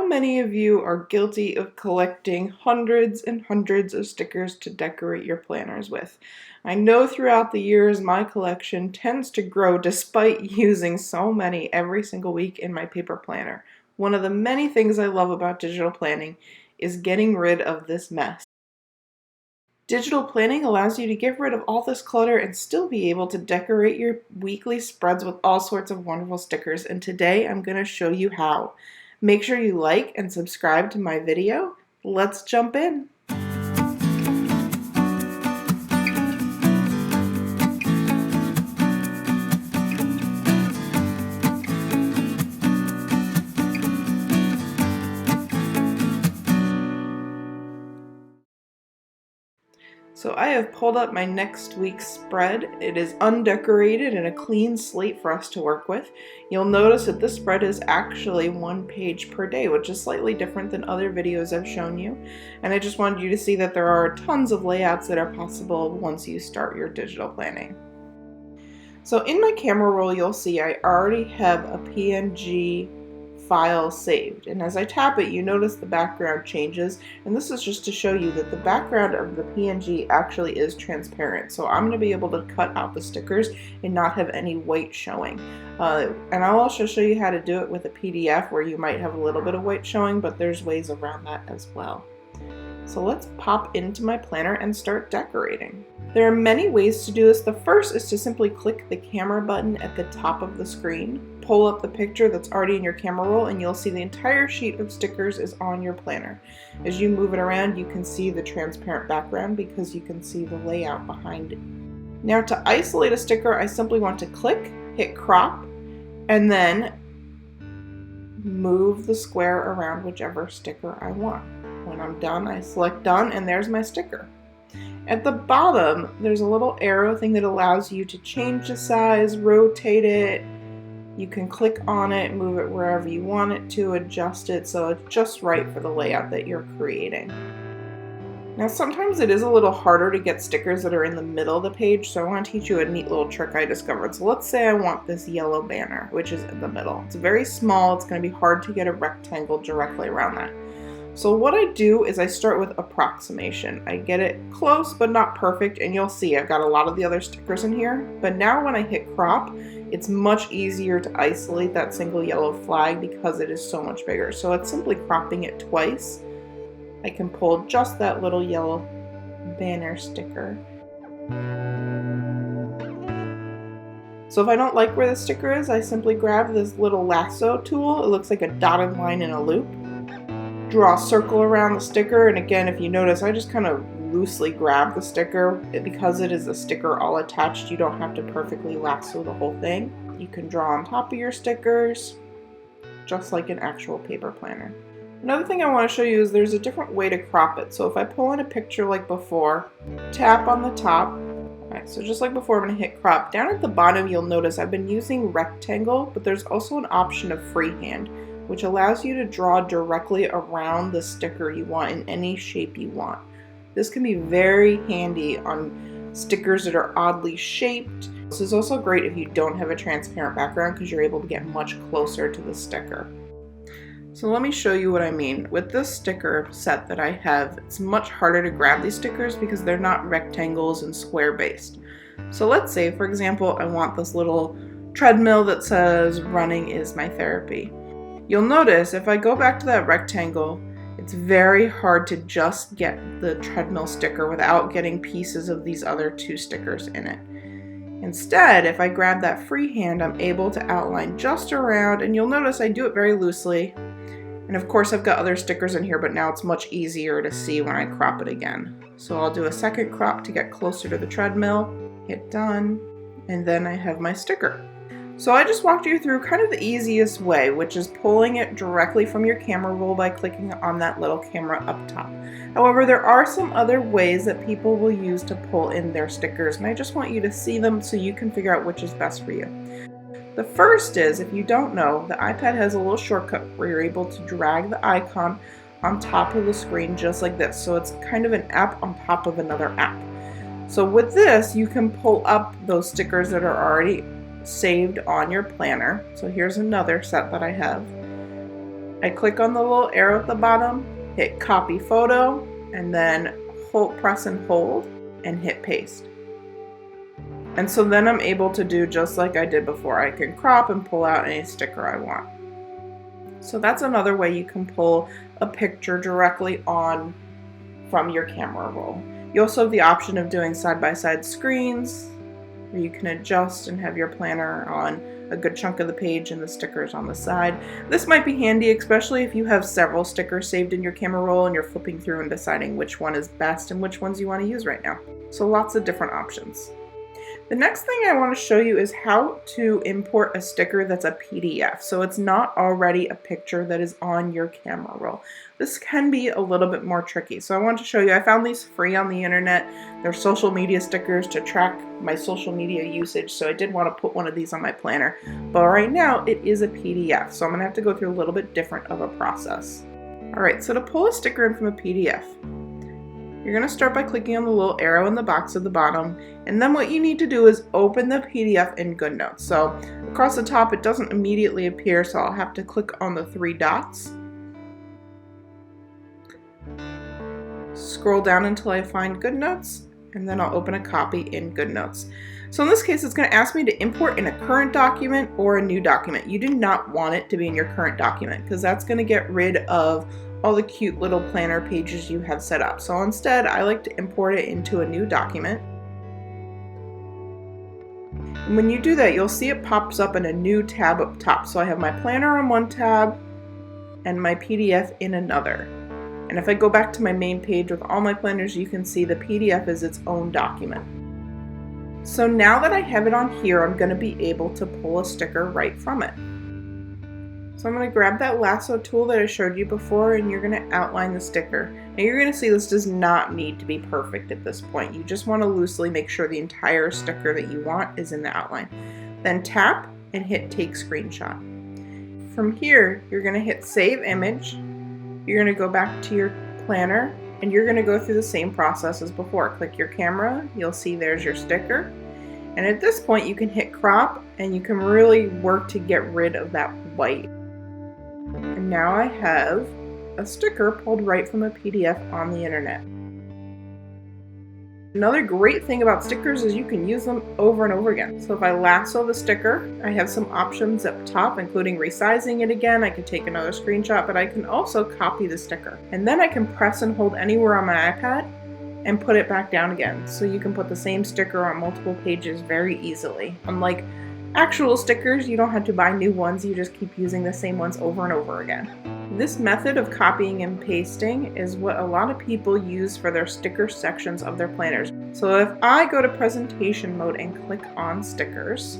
How many of you are guilty of collecting hundreds and hundreds of stickers to decorate your planners with? I know throughout the years my collection tends to grow despite using so many every single week in my paper planner. One of the many things I love about digital planning is getting rid of this mess. Digital planning allows you to get rid of all this clutter and still be able to decorate your weekly spreads with all sorts of wonderful stickers, and today I'm going to show you how. Make sure you like and subscribe to my video. Let's jump in. So I have pulled up my next week's spread. It is undecorated and a clean slate for us to work with. You'll notice that this spread is actually 1 page per day, which is slightly different than other videos I've shown you. And I just wanted you to see that there are tons of layouts that are possible once you start your digital planning. So in my camera roll, you'll see I already have a PNG file saved, and as I tap it you notice the background changes, and this is just to show you that the background of the PNG actually is transparent, so I'm going to be able to cut out the stickers and not have any white showing. And I'll also show you how to do it with a PDF where you might have a little bit of white showing, but there's ways around that as well. So let's pop into my planner and start decorating. There are many ways to do this. The first is to simply click the camera button at the top of the screen, pull up the picture that's already in your camera roll, and you'll see the entire sheet of stickers is on your planner. As you move it around, you can see the transparent background because you can see the layout behind it. Now to isolate a sticker, I simply want to click, hit crop, and then move the square around whichever sticker I want. When I'm done, I select done, and there's my sticker. At the bottom, there's a little arrow thing that allows you to change the size, rotate it. You can click on it, move it wherever you want it to, adjust it so it's just right for the layout that you're creating. Now sometimes it is a little harder to get stickers that are in the middle of the page, so I want to teach you a neat little trick I discovered. So let's say I want this yellow banner, which is in the middle. It's very small, it's going to be hard to get a rectangle directly around that. So what I do is I start with approximation. I get it close but not perfect, and you'll see I've got a lot of the other stickers in here, but now when I hit crop, it's much easier to isolate that single yellow flag because it is so much bigger. So it's simply cropping it twice. I can pull just that little yellow banner sticker. So if I don't like where the sticker is, I simply grab this little lasso tool. It looks like a dotted line in a loop. Draw a circle around the sticker, and again, if you notice, I just kind of loosely grab the sticker. Because it is a sticker all attached, you don't have to perfectly lasso the whole thing. You can draw on top of your stickers, just like an actual paper planner. Another thing I want to show you is there's a different way to crop it. So if I pull in a picture like before, tap on the top. Alright, so just like before, I'm going to hit crop. Down at the bottom, you'll notice I've been using rectangle, but there's also an option of freehand, which allows you to draw directly around the sticker you want in any shape you want. This can be very handy on stickers that are oddly shaped. This is also great if you don't have a transparent background because you're able to get much closer to the sticker. So let me show you what I mean. With this sticker set that I have, it's much harder to grab these stickers because they're not rectangles and square based. So let's say, for example, I want this little treadmill that says running is my therapy. You'll notice if I go back to that rectangle, it's very hard to just get the treadmill sticker without getting pieces of these other two stickers in it. Instead, if I grab that freehand, I'm able to outline just around, and you'll notice I do it very loosely. And of course I've got other stickers in here, but now it's much easier to see when I crop it again. So I'll do a second crop to get closer to the treadmill, hit done, and then I have my sticker. So I just walked you through kind of the easiest way, which is pulling it directly from your camera roll by clicking on that little camera up top. However, there are some other ways that people will use to pull in their stickers, and I just want you to see them so you can figure out which is best for you. The first is, if you don't know, the iPad has a little shortcut where you're able to drag the icon on top of the screen just like this. So it's kind of an app on top of another app. So with this, you can pull up those stickers that are already saved on your planner. So here's another set that I have. I click on the little arrow at the bottom, hit copy photo, and then press and hold and hit paste. And so then I'm able to do just like I did before. I can crop and pull out any sticker I want. So that's another way you can pull a picture directly on from your camera roll. You also have the option of doing side-by-side screens, where you can adjust and have your planner on a good chunk of the page and the stickers on the side. This might be handy, especially if you have several stickers saved in your camera roll and you're flipping through and deciding which one is best and which ones you want to use right now. So lots of different options. The next thing I want to show you is how to import a sticker that's a PDF, so it's not already a picture that is on your camera roll. This can be a little bit more tricky, so I want to show you. I found these free on the internet. They're social media stickers to track my social media usage, so I did want to put one of these on my planner. But right now it is a PDF, so I'm going to have to go through a little bit different of a process. Alright, so to pull a sticker in from a PDF, you're going to start by clicking on the little arrow in the box at the bottom, and then what you need to do is open the PDF in Goodnotes. So across the top it doesn't immediately appear, so I'll have to click on the three dots. Scroll down until I find Goodnotes, and then I'll open a copy in Goodnotes. So in this case it's going to ask me to import in a current document or a new document. You do not want it to be in your current document because that's going to get rid of all the cute little planner pages you have set up. So instead, I like to import it into a new document. And when you do that, you'll see it pops up in a new tab up top. So I have my planner on one tab and my PDF in another. And if I go back to my main page with all my planners, you can see the PDF is its own document. So now that I have it on here, I'm going to be able to pull a sticker right from it. So I'm going to grab that lasso tool that I showed you before, and you're going to outline the sticker. Now you're going to see this does not need to be perfect at this point. You just want to loosely make sure the entire sticker that you want is in the outline. Then tap and hit take screenshot. From here, you're going to hit save image. You're going to go back to your planner, and you're going to go through the same process as before. Click your camera, you'll see there's your sticker. And at this point you can hit crop, and you can really work to get rid of that white. And now I have a sticker pulled right from a PDF on the internet. Another great thing about stickers is you can use them over and over again. So if I lasso the sticker, I have some options up top, including resizing it again. I can take another screenshot, but I can also copy the sticker. And then I can press and hold anywhere on my iPad and put it back down again. So you can put the same sticker on multiple pages very easily. Unlike actual stickers, you don't have to buy new ones, you just keep using the same ones over and over again. This method of copying and pasting is what a lot of people use for their sticker sections of their planners. So if I go to presentation mode and click on stickers,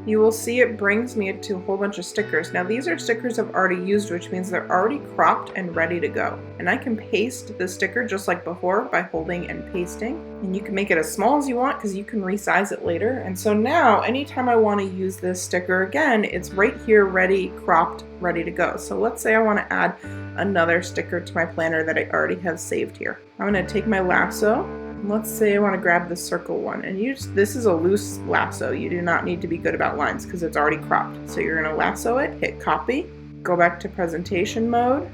you will see it brings me to a whole bunch of stickers. Now these are stickers I've already used, which means they're already cropped and ready to go. And I can paste the sticker just like before by holding and pasting. And you can make it as small as you want because you can resize it later. And so now anytime I want to use this sticker again, it's right here ready, cropped, ready to go. So let's say I want to add another sticker to my planner that I already have saved here. I'm going to take my lasso. Let's say I want to grab the circle one, and this is a loose lasso. You do not need to be good about lines because it's already cropped. So you're going to lasso it, hit copy, go back to presentation mode,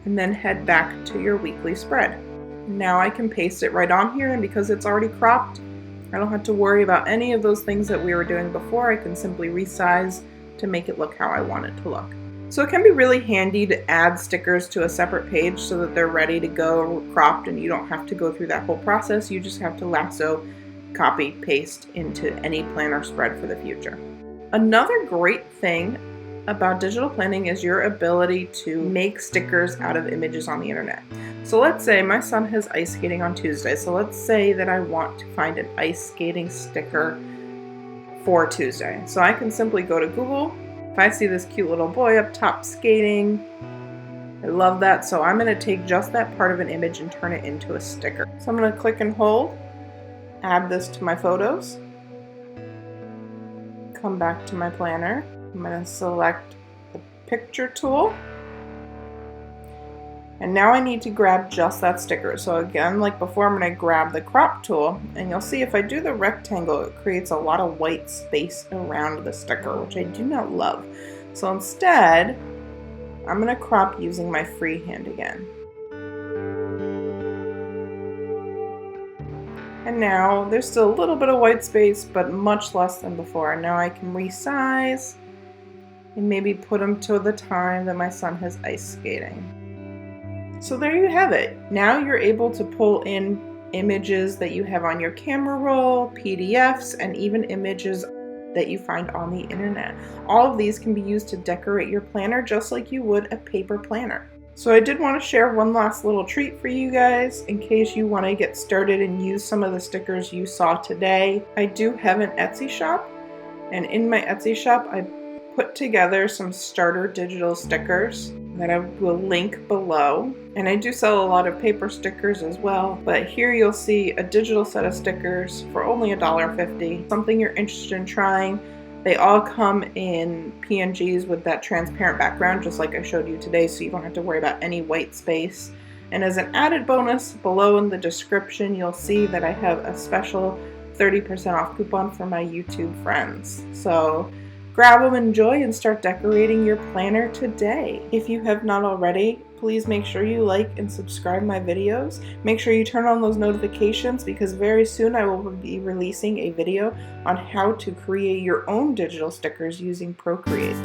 and then head back to your weekly spread. Now I can paste it right on here, and because it's already cropped, I don't have to worry about any of those things that we were doing before. I can simply resize to make it look how I want it to look. So it can be really handy to add stickers to a separate page so that they're ready to go cropped and you don't have to go through that whole process. You just have to lasso, copy, paste into any planner spread for the future. Another great thing about digital planning is your ability to make stickers out of images on the internet. So let's say my son has ice skating on Tuesday. So let's say that I want to find an ice skating sticker for Tuesday. So I can simply go to Google. If I see this cute little boy up top skating, I love that. So I'm going to take just that part of an image and turn it into a sticker. So I'm going to click and hold, add this to my photos, come back to my planner. I'm going to select the picture tool. And now I need to grab just that sticker. So again, like before, I'm going to grab the crop tool, and you'll see if I do the rectangle, it creates a lot of white space around the sticker, which I do not love. So instead, I'm going to crop using my freehand again. And now there's still a little bit of white space, but much less than before. And now I can resize and maybe put them to the time that my son has ice skating. So there you have it. Now you're able to pull in images that you have on your camera roll, PDFs, and even images that you find on the internet. All of these can be used to decorate your planner just like you would a paper planner. So I did want to share one last little treat for you guys in case you want to get started and use some of the stickers you saw today. I do have an Etsy shop, and in my Etsy shop I put together some starter digital stickers that I will link below. And I do sell a lot of paper stickers as well, but here you'll see a digital set of stickers for only $1.50. Something you're interested in trying. They all come in PNGs with that transparent background, just like I showed you today, so you don't have to worry about any white space. And as an added bonus, below in the description, you'll see that I have a special 30% off coupon for my YouTube friends. So grab them, enjoy, and start decorating your planner today. If you have not already, please make sure you like and subscribe my videos. Make sure you turn on those notifications because very soon I will be releasing a video on how to create your own digital stickers using Procreate.